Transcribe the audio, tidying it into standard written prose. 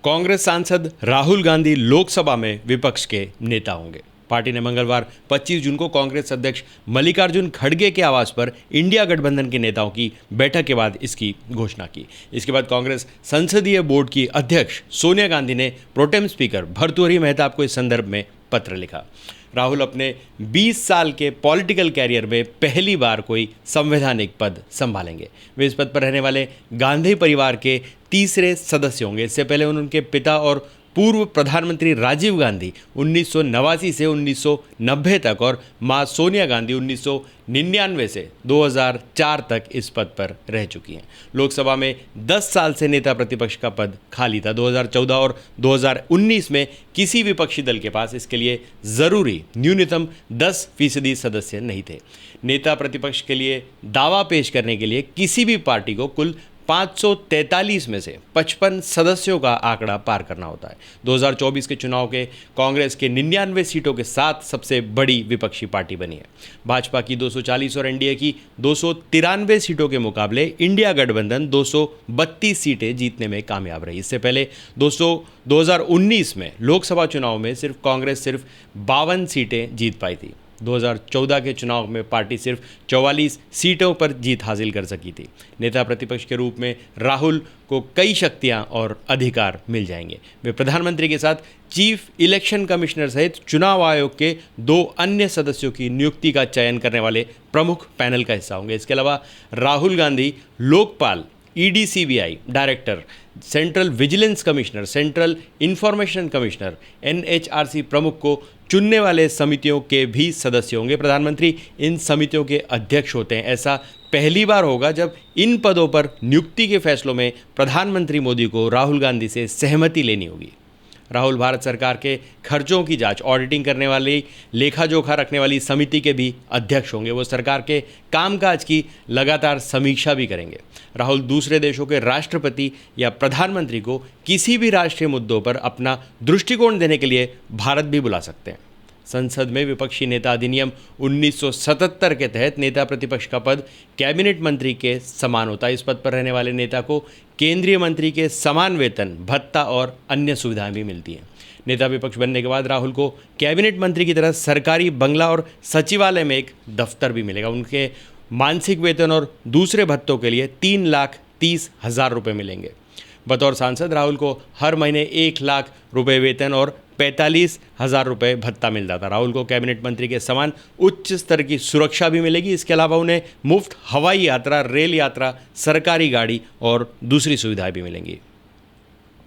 कांग्रेस सांसद राहुल गांधी लोकसभा में विपक्ष के नेता होंगे। पार्टी ने मंगलवार 25 जून को कांग्रेस अध्यक्ष मल्लिकार्जुन खड़गे के आवास पर इंडिया गठबंधन के नेताओं की बैठक के बाद इसकी घोषणा की। इसके बाद कांग्रेस संसदीय बोर्ड की अध्यक्ष सोनिया गांधी ने प्रोटेम स्पीकर भर्तृहरि मेहताब को इस संदर्भ में पत्र लिखा। राहुल अपने 20 साल के पॉलिटिकल कैरियर में पहली बार कोई संवैधानिक पद संभालेंगे। वे इस पद पर रहने वाले गांधी परिवार के तीसरे सदस्य होंगे। इससे पहले उनके पिता और पूर्व प्रधानमंत्री राजीव गांधी 1989 से 1990 तक और मां सोनिया गांधी 1999 से 2004 तक इस पद पर रह चुकी हैं। लोकसभा में 10 साल से नेता प्रतिपक्ष का पद खाली था। 2014 और 2019 में किसी विपक्षी दल के पास इसके लिए ज़रूरी न्यूनतम 10% सदस्य नहीं थे। नेता प्रतिपक्ष के लिए दावा पेश करने के लिए किसी भी पार्टी को कुल 543 में से 55 सदस्यों का आंकड़ा पार करना होता है। 2024 के चुनाव के कांग्रेस के 99 सीटों के साथ सबसे बड़ी विपक्षी पार्टी बनी है। भाजपा की 240 और एनडीए की 293 सीटों के मुकाबले इंडिया गठबंधन 232 सीटें जीतने में कामयाब रही। इससे पहले 2019 में लोकसभा चुनाव में कांग्रेस सिर्फ 52 सीटें जीत पाई थी। 2014 के चुनाव में पार्टी सिर्फ 44 सीटों पर जीत हासिल कर सकी थी। नेता प्रतिपक्ष के रूप में राहुल को कई शक्तियां और अधिकार मिल जाएंगे। वे प्रधानमंत्री के साथ चीफ इलेक्शन कमिश्नर सहित चुनाव आयोग के 2 अन्य सदस्यों की नियुक्ति का चयन करने वाले प्रमुख पैनल का हिस्सा होंगे। इसके अलावा Rahul Gandhi Lokpal, ED CBI director, central vigilance commissioner, central information commissioner, NHRC प्रमुख को चुनने वाले समितियों के भी सदस्य होंगे। प्रधानमंत्री इन समितियों के अध्यक्ष होते हैं। ऐसा पहली बार होगा जब इन पदों पर नियुक्ति के फैसलों में प्रधानमंत्री मोदी को राहुल गांधी से सहमति लेनी होगी। राहुल भारत सरकार के खर्चों की जांच, ऑडिटिंग करने वाली, लेखा जोखा रखने वाली समिति के भी अध्यक्ष होंगे। वो सरकार के कामकाज की लगातार समीक्षा भी करेंगे। राहुल दूसरे देशों के राष्ट्रपति या प्रधानमंत्री को किसी भी राष्ट्रीय मुद्दों पर अपना दृष्टिकोण देने के लिए भारत भी बुला सकते हैं। संसद में विपक्षी नेता अधिनियम 1977 के तहत नेता प्रतिपक्ष का पद कैबिनेट मंत्री के समान होता है। इस पद पर रहने वाले नेता को केंद्रीय मंत्री के समान वेतन, भत्ता और अन्य सुविधाएं भी मिलती हैं। नेता विपक्ष बनने के बाद राहुल को कैबिनेट मंत्री की तरह सरकारी बंगला और सचिवालय में एक दफ्तर भी मिलेगा। उनके मानसिक वेतन और दूसरे भत्तों के लिए 3,30,000 रुपये मिलेंगे। बतौर सांसद राहुल को हर महीने 1 लाख रुपये वेतन और 45,000 रुपये भत्ता मिलता था। राहुल को कैबिनेट मंत्री के समान उच्च स्तर की सुरक्षा भी मिलेगी। इसके अलावा उन्हें मुफ्त हवाई यात्रा, रेल यात्रा, सरकारी गाड़ी और दूसरी सुविधाएं भी मिलेंगी।